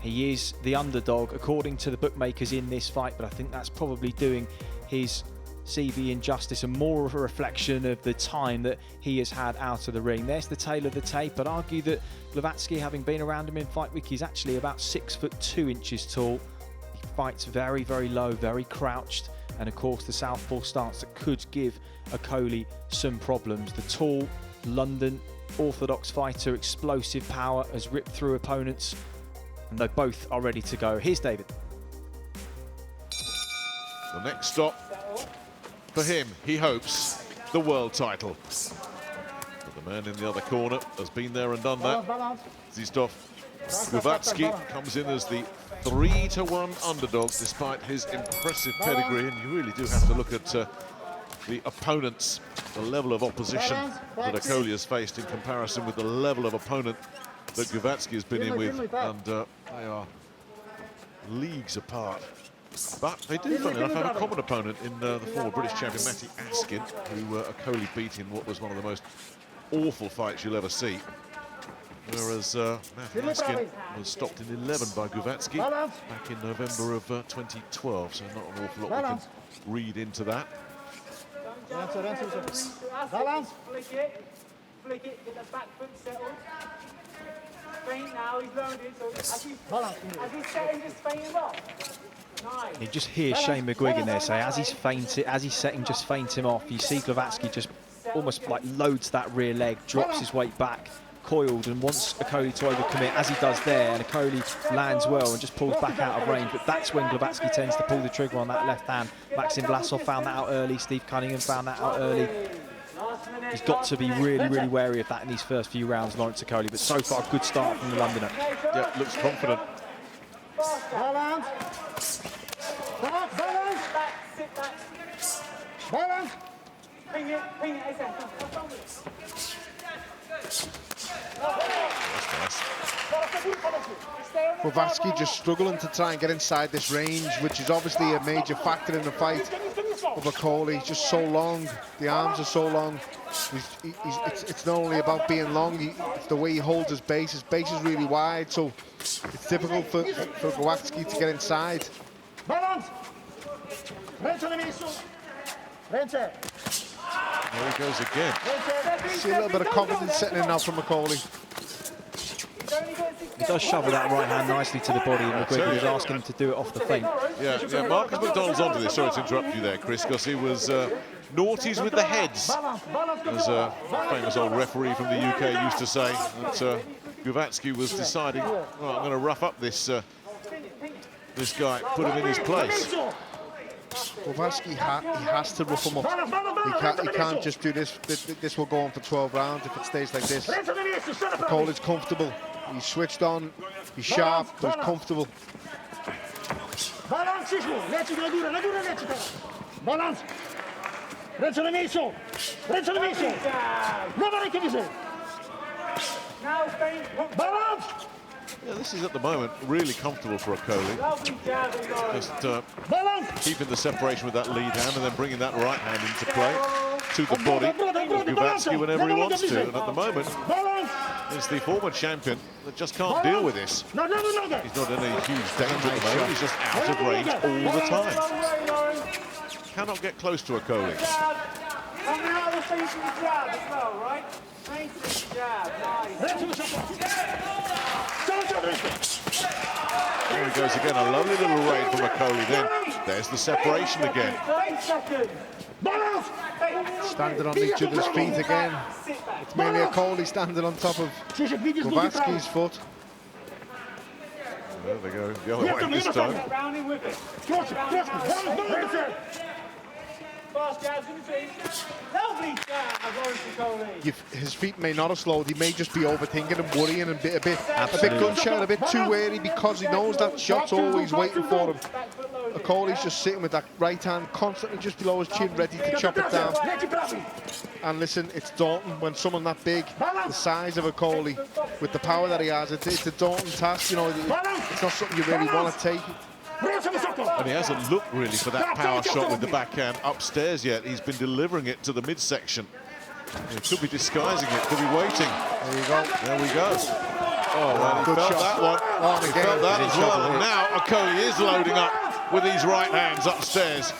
He is the underdog, according to the bookmakers in this fight, but I think that's probably doing his CV injustice and more of a reflection of the time that he has had out of the ring. There's the tail of the tape. I'd argue that Glowacki, having been around him in Fight Week, is actually about 6'2" tall. He fights very, very low, very crouched, and of course the southpaw stance that could give Okolie some problems. The tall London orthodox fighter, explosive power, has ripped through opponents, and they both are ready to go. Here's David. The next stop for him, he hopes, the world title. But the man in the other corner has been there and done that. Krzysztof Glowacki comes in as the 3-1 underdog despite his impressive pedigree, and you really do have to look at the opponents, the level of opposition that Okolie has faced in comparison with the level of opponent that Glowacki has been in with, and they are leagues apart. But they do, funny enough, have a common opponent in the former British champion Matty Askin, who Okolie beat in what was one of the most awful fights you'll ever see. Whereas Matty Askin was stopped in 11 by Glowacki back in November of 2012, so not an awful lot we can read into that. Balance. Flick it, get the back foot settled. Feint now, he's loaded, so as he's setting, just feint him off. Nice. You just hear Shane McGuigan there say, as he's setting, just feint him off. You see Glowacki just almost like loads that rear leg, drops his weight back, coiled, and wants Okolie to overcommit, as he does there, and Okolie lands well and just pulls back out of range. But that's when Glowacki tends to pull the trigger on that left hand. Maxim Vlasov found that out early, Steve Cunningham found that out early. He's got to be really, really wary of that in these first few rounds, Lawerence Okolie, but so far, good start from the Londoner. Yeah, looks confident. Balance. Balance. Sit back. Balance. Ping it, Glowacki just struggling to try and get inside this range, which is obviously a major factor in the fight of Okolie. He's just so long, the arms are so long. It's not only about being long, it's the way he holds his base. His base is really wide, so it's difficult for Glowacki to get inside. Balance. There he goes again. See a little bit of confidence setting in now from Okolie. He does shovel that right hand nicely to the body, and McGuigan was asking him to do it off the feint. Yeah, Marcus McDonald's onto this. Sorry to interrupt you there, Chris, because he was naughties with the heads, as a famous old referee from the UK used to say. That Glowacki was deciding, well, I'm going to rough up this this guy, put him in his place. Glowacki he has to rough him up. He can't just do this. This will go on for 12 rounds if it stays like this. Okolie's comfortable. He's switched on. He's sharp. He's comfortable. Balance. Balance. Yeah, this is at the moment really comfortable for Okolie. Just keeping the separation with that lead hand and then bringing that right hand into play to the body of Glowacki whenever he wants to. And at the moment, it's the former champion that just can't deal with this. He's not in any huge danger at the moment. He's just out of range all the time. Cannot get close to Okolie. Coming out of the face of the jab as well, right? Jab, There he goes again, a lovely little raid from Okolie. Then there's the separation again. Standing on each other's feet again. It's mainly Okolie standing on top of Glowacki's foot. There they go, the other way this time. His feet may not have slowed. He may just be overthinking and worrying and a bit gun-shy, a bit too wary, because he knows that shot's always waiting for him. Okolie's just sitting with that right hand constantly just below his chin, ready to chop it down. And listen, it's daunting when someone that big, the size of Okolie, with the power that he has, it's a daunting task. You know, it's not something you really want to take. And he hasn't looked really for that power shot with the backhand upstairs yet. He's been delivering it to the midsection. He could be disguising it, could be waiting. There you go. There we go. well, he Good felt shot. that one. On He again. felt that He's as in well. trouble And here. now Okolie is loading up with these right hands upstairs.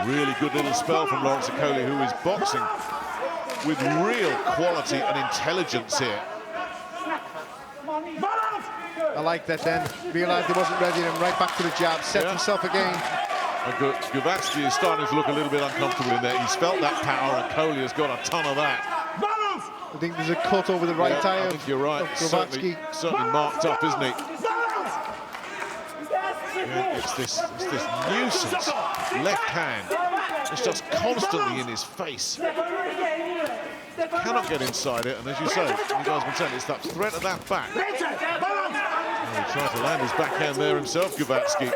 Really good little spell from Lawerence Okolie, who is boxing with real quality and intelligence here. I like that then. Realised he wasn't ready and right back to the jab. Set himself again. And Glowacki is starting to look a little bit uncomfortable in there. He's felt that power, and Okolie has got a ton of that. I think there's a cut over the right eye I of think you're right. Glowacki. Certainly marked up, isn't he? Yeah, it's this nuisance left hand. It's just constantly in his face. Cannot get inside it, and as you say, you guys have been saying, it's that threat of that back. Oh, he tried to land his backhand there himself, Glowacki.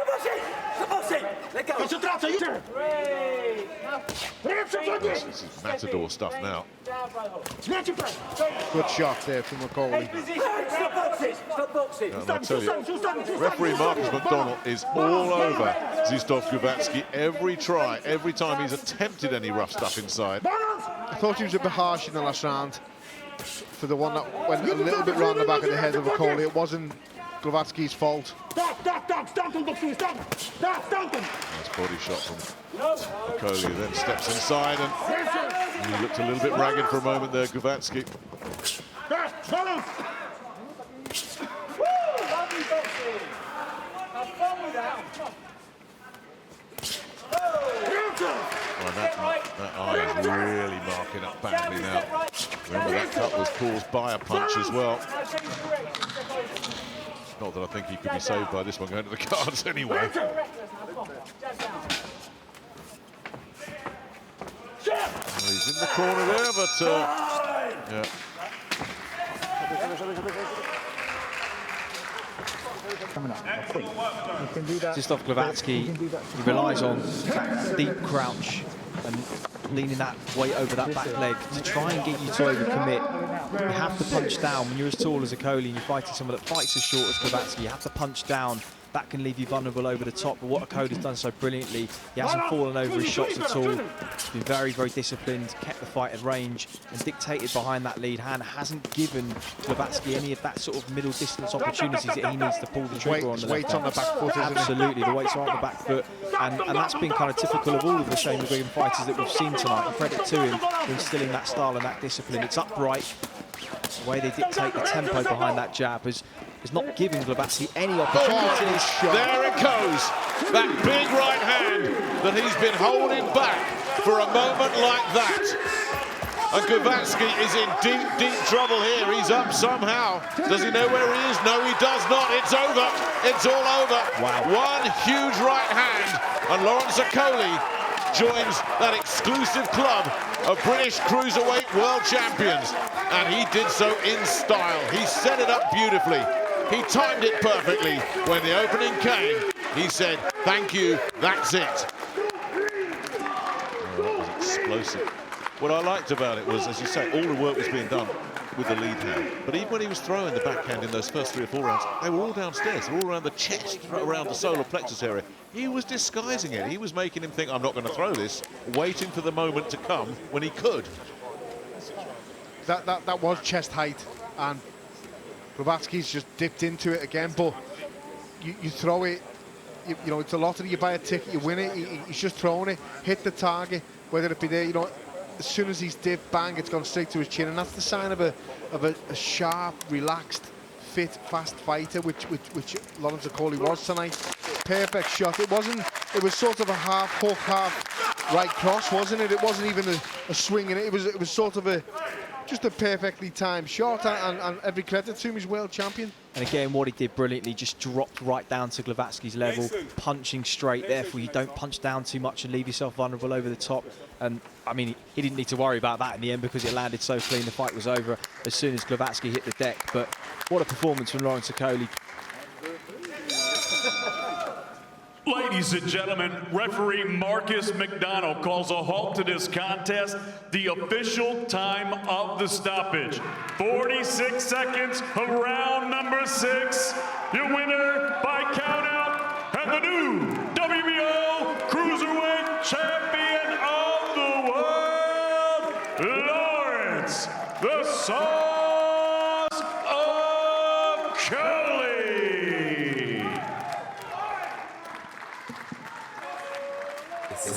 This is matador stuff now. Good shot there from Okolie. And I tell you, referee Marcus McDonald is all over Krzysztof Glowacki every try, every time he's attempted any rough stuff inside. I thought he was a bit harsh in the last round for the one that went a little bit round the back of the head of Okolie. It wasn't Glowacki's fault. Nice body shot from Okolie, then steps inside, and he looked a little bit ragged for a moment there, Glowacki. Well, that eye is really marking up badly now. Remember, that cut was caused by a punch as well. Not that I think he could be saved by this one going to the cards anyway. Well, he's in the corner there, but yeah. Krzysztof Glowacki, he relies on that deep crouch and leaning that weight over that back leg to try and get you to overcommit. You have to punch down. When you're as tall as Okolie and you're fighting someone that fights as short as Glowacki, you have to punch down. That can leave you vulnerable over the top, but what Okolie's done so brilliantly, he hasn't fallen over his shots at all. He's been very, very disciplined, kept the fight at range and dictated behind that lead hand. Hasn't given Glowacki any of that sort of middle distance opportunities that he needs to pull the trigger on the left hand. On the back foot, absolutely, the weights are on the back foot, and that's been kind of typical of all of the Shane McGuigan fighters that we've seen tonight. And credit to him for instilling that style and that discipline. It's upright. The way they dictate the tempo behind that jab is not giving Glowacki any opportunities. There it goes. That big right hand that he's been holding back for a moment like that. And Glowacki is in deep, deep trouble here. He's up somehow. Does he know where he is? No, he does not. It's over. It's all over. Wow. One huge right hand. And Lawerence Okolie joins that exclusive club of British Cruiserweight World Champions. And he did so in style. He set it up beautifully. He timed it perfectly. When the opening came, he said, "Thank you, that's it." Oh, that was explosive. What I liked about it was, as you say, all the work was being done with the lead hand. But even when he was throwing the backhand in those first 3 or 4 rounds, they were all downstairs. They were all around the chest, around the solar plexus area. He was disguising it. He was making him think, I'm not going to throw this, waiting for the moment to come when he could. That was chest height, and Glowacki's just dipped into it again, but you throw it, you know, it's a lottery. You buy a ticket, you win it. He's just throwing it, hit the target, whether it be there, you know, as soon as he's dipped, bang, it's gone straight to his chin, and that's the sign of a sharp, relaxed, fit, fast fighter, which Lawerence Okolie was tonight. Perfect shot. It was sort of a half hook, half right cross, wasn't it? It wasn't even a swing in it. It was sort of just a perfectly timed shot, and every credit to him, he's world champion. And again, what he did brilliantly, just dropped right down to Glowacki's level, punching straight. Therefore, you don't punch down too much and leave yourself vulnerable over the top. And I mean, he didn't need to worry about that in the end because it landed so clean. The fight was over as soon as Glowacki hit the deck. But what a performance from Lawerence Okolie. Ladies and gentlemen, referee Marcus McDonald calls a halt to this contest. The official time of the stoppage. 46 seconds of round number 6. Your winner by countout and the new WBO Cruiserweight Champion of the World, Lawerence "The Sauce" Okolie. It's